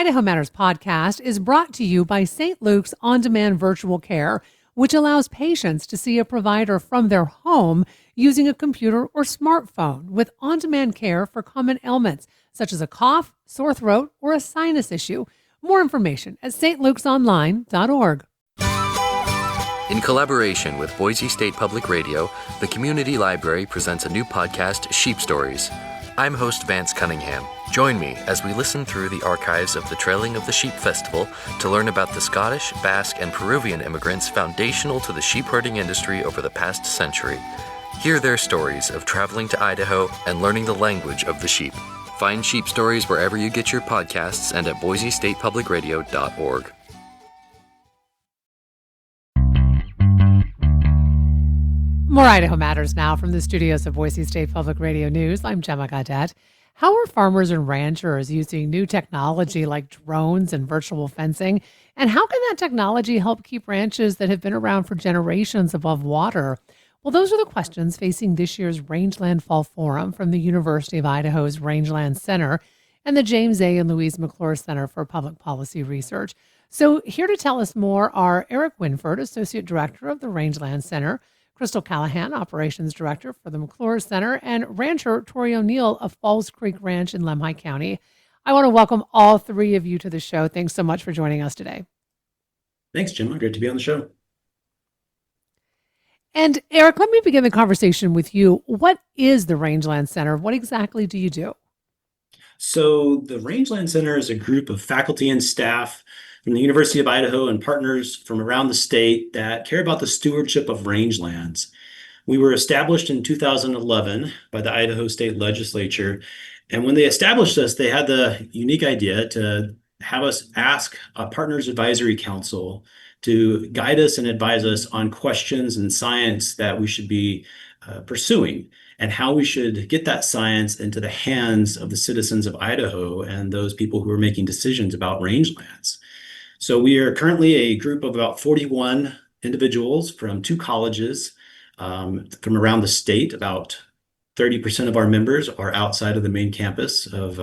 Idaho Matters podcast is brought to you by St. Luke's On-Demand Virtual Care, which allows patients to see a provider from their home using a computer or smartphone with on-demand care for common ailments such as a cough, sore throat, or a sinus issue. More information at stluke'sonline.org. In collaboration with Boise State Public Radio, the Community Library presents a new podcast, Sheep Stories. I'm host Vance Cunningham. Join me as we listen through the archives of the Trailing of the Sheep Festival to learn about the Scottish, Basque, and Peruvian immigrants foundational to the sheep herding industry over the past century. Hear their stories of traveling to Idaho and learning the language of the sheep. Find Sheep Stories wherever you get your podcasts and at boisestatepublicradio.org. More Idaho Matters now from the studios of Boise State Public Radio News. I'm Gemma Gaudet. How are farmers and ranchers using new technology like drones and virtual fencing? And how can that technology help keep ranches that have been around for generations above water? Well, those are the questions facing this year's Rangeland Fall Forum from the University of Idaho's Rangeland Center and the James A. and Louise McClure Center for Public Policy Research. So here to tell us more are Eric Winford, Associate Director of the Rangeland Center, Crystal Callahan, Operations Director for the McClure Center, and rancher Tori O'Neill of Falls Creek Ranch in Lemhi County. I want to welcome all three of you to the show. Thanks so much for joining us today. Thanks, Gemma. Great to be on the show. And Eric, let me begin the conversation with you. What is the Rangeland Center? What exactly do you do? So the Rangeland Center is a group of faculty and staff from the University of Idaho and partners from around the state that care about the stewardship of rangelands. We were established in 2011 by the Idaho State Legislature. And when they established us, they had the unique idea to have us ask a Partners Advisory Council to guide us and advise us on questions and science that we should be pursuing and how we should get that science into the hands of the citizens of Idaho and those people who are making decisions about rangelands. So we are currently a group of about 41 individuals from two colleges from around the state. About 30% of our members are outside of the main campus of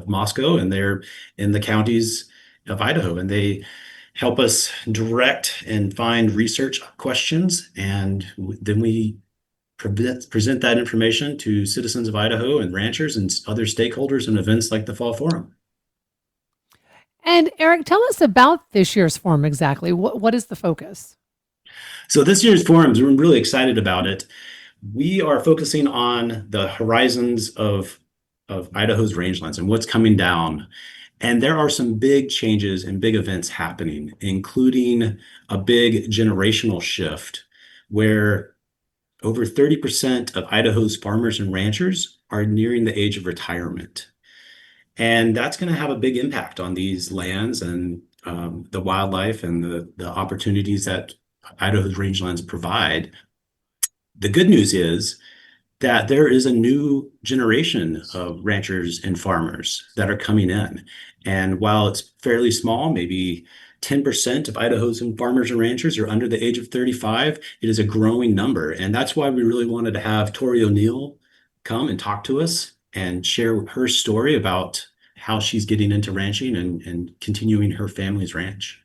Moscow, and they're in the counties of Idaho. And they help us direct and find research questions, and then we present that information to citizens of Idaho and ranchers and other stakeholders in events like the Fall Forum. And Eric, tell us about this year's forum exactly. What is the focus? So this year's forums, we're really excited about it. We are focusing on the horizons of Idaho's rangelands and what's coming down. And there are some big changes and big events happening, including a big generational shift where over 30% of Idaho's farmers and ranchers are nearing the age of retirement. And that's going to have a big impact on these lands and the wildlife and the opportunities that Idaho's rangelands provide. The good news is that there is a new generation of ranchers and farmers that are coming in. And while it's fairly small, maybe 10% of Idaho's farmers and ranchers are under the age of 35, it is a growing number. And that's why we really wanted to have Tori O'Neill come and talk to us and share her story about how she's getting into ranching and continuing her family's ranch.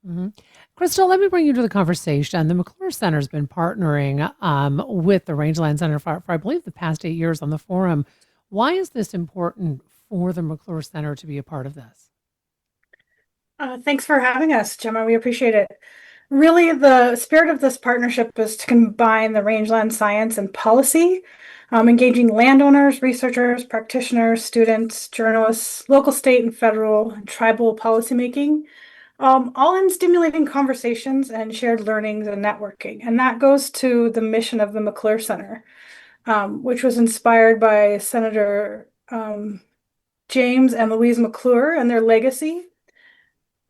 Mm-hmm. Crystal, let me bring you to the conversation. The McClure Center has been partnering with the Rangeland Center for, I believe, the past 8 years on the forum. Why is this important for the McClure Center to be a part of this? Thanks for having us, Gemma. We appreciate it. Really, the spirit of this partnership is to combine the rangeland science and policy, engaging landowners, researchers, practitioners, students, journalists, local, state, and federal, and tribal policymaking, all in stimulating conversations and shared learnings and networking. And that goes to the mission of the McClure Center, which was inspired by Senator James and Louise McClure and their legacy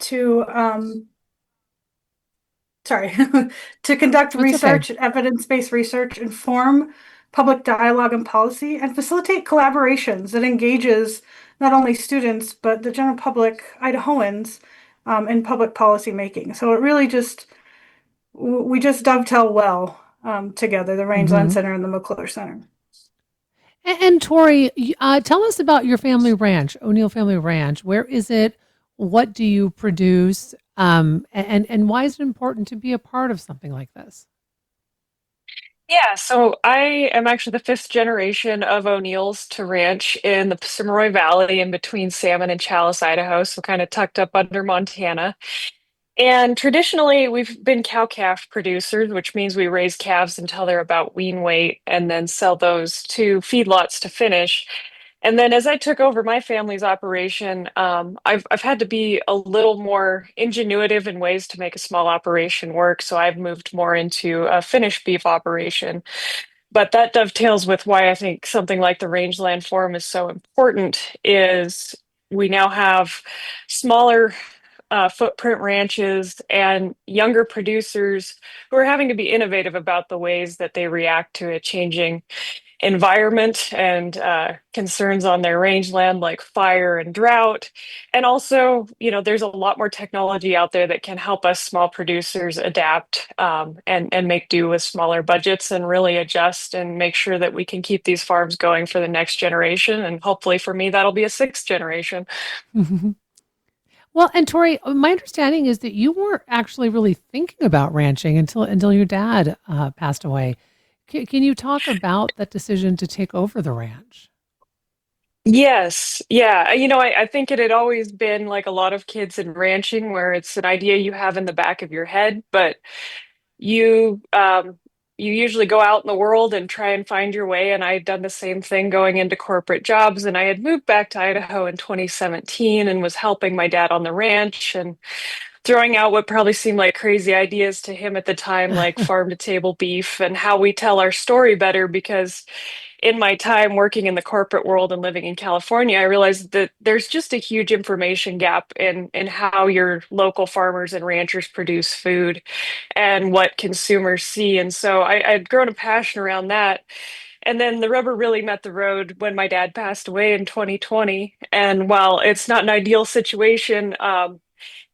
to to conduct research, evidence-based research, inform public dialogue and policy, and facilitate collaborations that engages not only students, but the general public, Idahoans, in public policy making. So it really we just dovetail well together, the Rangeland Center and the McClure Center. And Tori, tell us about your family ranch, O'Neill Family Ranch. Where is it? What do you produce? And why is it important to be a part of something like this? Yeah, so I am actually the fifth generation of O'Neills to ranch in the Pomeroy Valley in between Salmon and Chalice, Idaho, so kind of tucked up under Montana. And traditionally, we've been cow-calf producers, which means we raise calves until they're about wean weight and then sell those to feedlots to finish. And then as I took over my family's operation, I've had to be a little more ingenuitive in ways to make a small operation work. So I've moved more into a finished beef operation. But that dovetails with why I think something like the Rangeland Forum is so important is we now have smaller footprint ranches and younger producers who are having to be innovative about the ways that they react to a changing environment and concerns on their rangeland like fire and drought. And also, there's a lot more technology out there that can help us small producers adapt and make do with smaller budgets and really adjust and make sure that we can keep these farms going for the next generation. And hopefully for me, that'll be a sixth generation. Well, and Tori, my understanding is that you weren't actually really thinking about ranching until your dad passed away. Can you talk about that decision to take over the ranch? Yes. Yeah. I think it had always been like a lot of kids in ranching where it's an idea you have in the back of your head, but you usually go out in the world and try and find your way. And I had done the same thing going into corporate jobs. And I had moved back to Idaho in 2017 and was helping my dad on the ranch and throwing out what probably seemed like crazy ideas to him at the time, like farm to table beef and how we tell our story better. Because in my time working in the corporate world and living in California, I realized that there's just a huge information gap in how your local farmers and ranchers produce food and what consumers see. And so I'd grown a passion around that. And then the rubber really met the road when my dad passed away in 2020. And while it's not an ideal situation,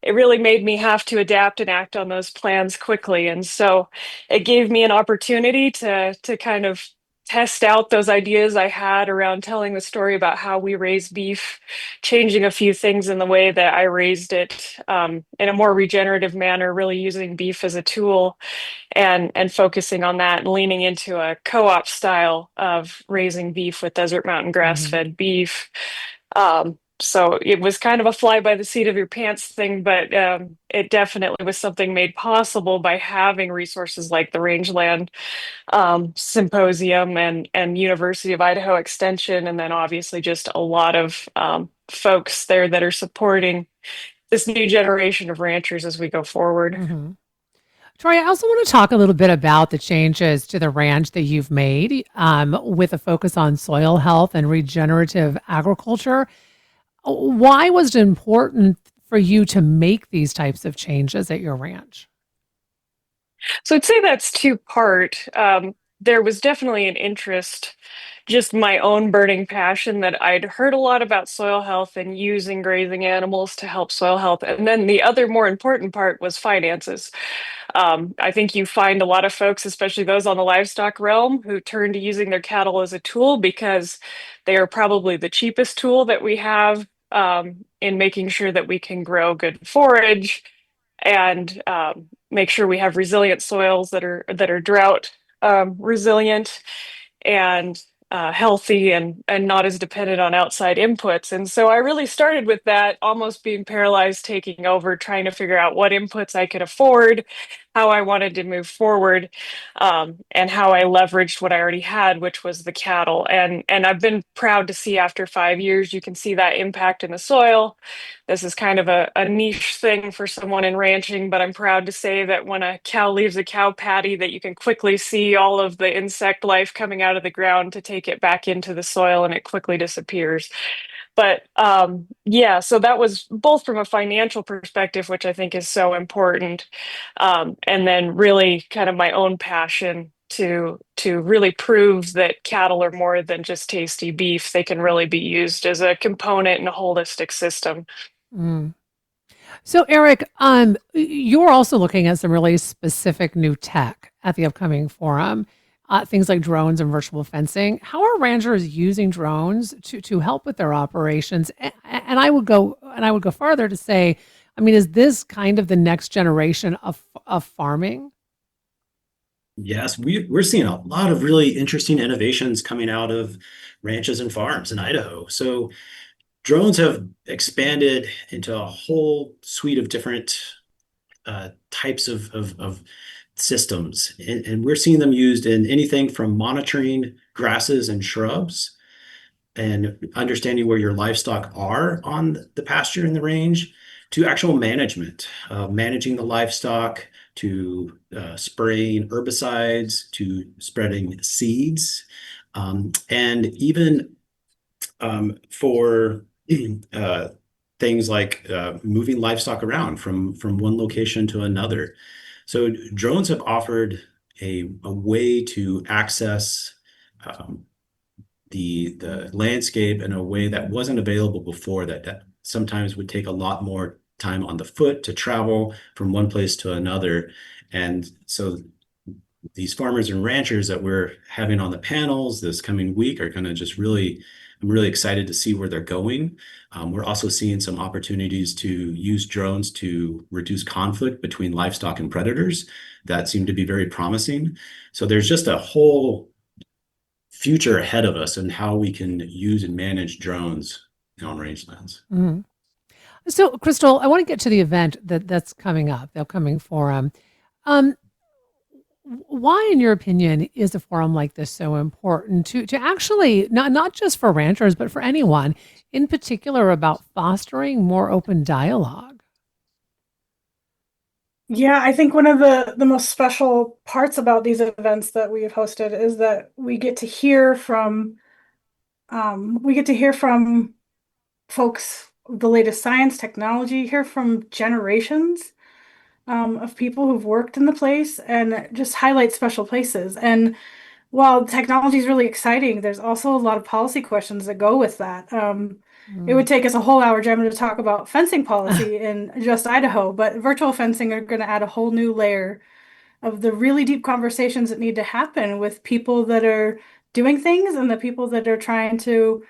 it really made me have to adapt and act on those plans quickly. And so it gave me an opportunity to kind of test out those ideas I had around telling the story about how we raise beef, changing a few things in the way that I raised it in a more regenerative manner, really using beef as a tool and focusing on that and leaning into a co-op style of raising beef with desert mountain Mhm. grass-fed beef. So it was kind of a fly by the seat of your pants thing, but it definitely was something made possible by having resources like the Rangeland Symposium and University of Idaho Extension, and then obviously just a lot of folks there that are supporting this new generation of ranchers as we go forward. Mhm. Troy, I also want to talk a little bit about the changes to the ranch that you've made with a focus on soil health and regenerative agriculture. Why was it important for you to make these types of changes at your ranch? So I'd say that's two part. There was definitely an interest, just my own burning passion that I'd heard a lot about soil health and using grazing animals to help soil health. And then the other more important part was finances. I think you find a lot of folks, especially those on the livestock realm, who turn to using their cattle as a tool because they are probably the cheapest tool that we have in making sure that we can grow good forage and make sure we have resilient soils that are drought resilient and healthy and not as dependent on outside inputs. And so I really started with that, almost being paralyzed, taking over, trying to figure out what inputs I could afford, how I wanted to move forward, and how I leveraged what I already had, which was the cattle. And I've been proud to see after 5 years, you can see that impact in the soil. This is kind of a niche thing for someone in ranching, but I'm proud to say that when a cow leaves a cow patty, that you can quickly see all of the insect life coming out of the ground to take it back into the soil and it quickly disappears. But yeah, so that was both from a financial perspective, which I think is so important, and then really kind of my own passion to really prove that cattle are more than just tasty beef. They can really be used as a component in a holistic system. Mm. So, Eric, you're also looking at some really specific new tech at the upcoming forum. things like drones and virtual fencing. How are ranchers using drones to help with their operations? And I would go farther to say, I mean, is this kind of the next generation of farming? Yes, we're seeing a lot of really interesting innovations coming out of ranches and farms in Idaho. So drones have expanded into a whole suite of different types of systems, and we're seeing them used in anything from monitoring grasses and shrubs and understanding where your livestock are on the pasture in the range to actual management, managing the livestock, to spraying herbicides, to spreading seeds, and even for uh, things like moving livestock around from one location to another. So drones have offered a way to access um, the landscape in a way that wasn't available before, that sometimes would take a lot more time on the foot to travel from one place to another. And so these farmers and ranchers that we're having on the panels this coming week are going to just really, I'm really excited to see where they're going. We're also seeing some opportunities to use drones to reduce conflict between livestock and predators that seem to be very promising. So there's just a whole future ahead of us and how we can use and manage drones on rangelands. Mhm. So, Crystal, I want to get to the event that's coming up, the upcoming forum. Um, why, in your opinion, is a forum like this so important to actually not just for ranchers, but for anyone, in particular about fostering more open dialogue? Yeah, I think one of the most special parts about these events that we have hosted is that we get to hear from folks the latest science, technology, hear from generations of people who've worked in the place and just highlight special places. And while technology is really exciting, there's also a lot of policy questions that go with that. It would Mm. take us a whole hour, Gemma, to talk about fencing policy in just Idaho, but virtual fencing are going to add a whole new layer of the really deep conversations that need to happen with people that are doing things and the people that are trying to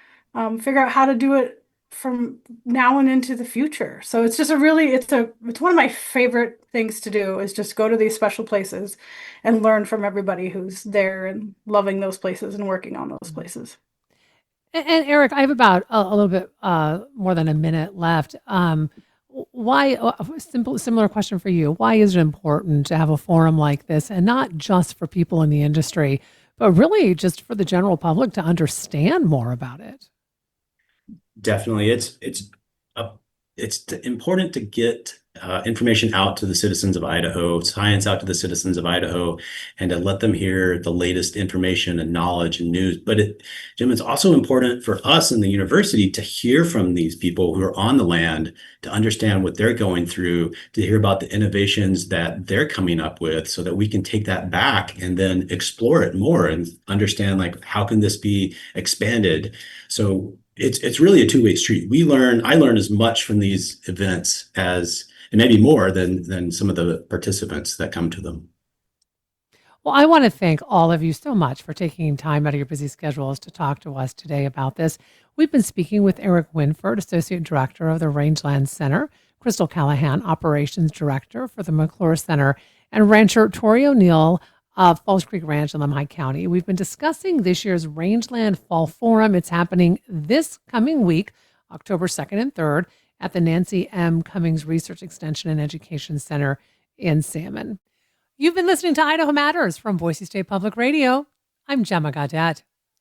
figure out how to do it from now and into the future. So it's just it's one of my favorite things to do is just go to these special places and learn from everybody who's there and loving those places and working on those places. And Eric, I have about a little bit more than a minute left. Why, similar question for you. Why is it important to have a forum like this and not just for people in the industry, but really just for the general public to understand more about it? Definitely, a, important to get information out to the citizens of Idaho, science out to the citizens of Idaho, and to let them hear the latest information and knowledge and news. But Jim, it's also important for us in the university to hear from these people who are on the land, to understand what they're going through, to hear about the innovations that they're coming up with, so that we can take that back and then explore it more and understand, like, how can this be expanded? So it's really a two-way street. I learn as much from these events as, and maybe more than some of the participants that come to them. Well, I want to thank all of you so much for taking time out of your busy schedules to talk to us today about this. We've been speaking with Eric Winford, Associate Director of the Rangeland Center, Crystal Callahan, Operations Director for the McClure Center, and rancher Tori O'Neill of Falls Creek Ranch in Lemhi County. We've been discussing this year's Rangeland Fall Forum. It's happening this coming week, October 2nd and 3rd, at the Nancy M. Cummings Research Extension and Education Center in Salmon. You've been listening to Idaho Matters from Boise State Public Radio. I'm Gemma Gaudette.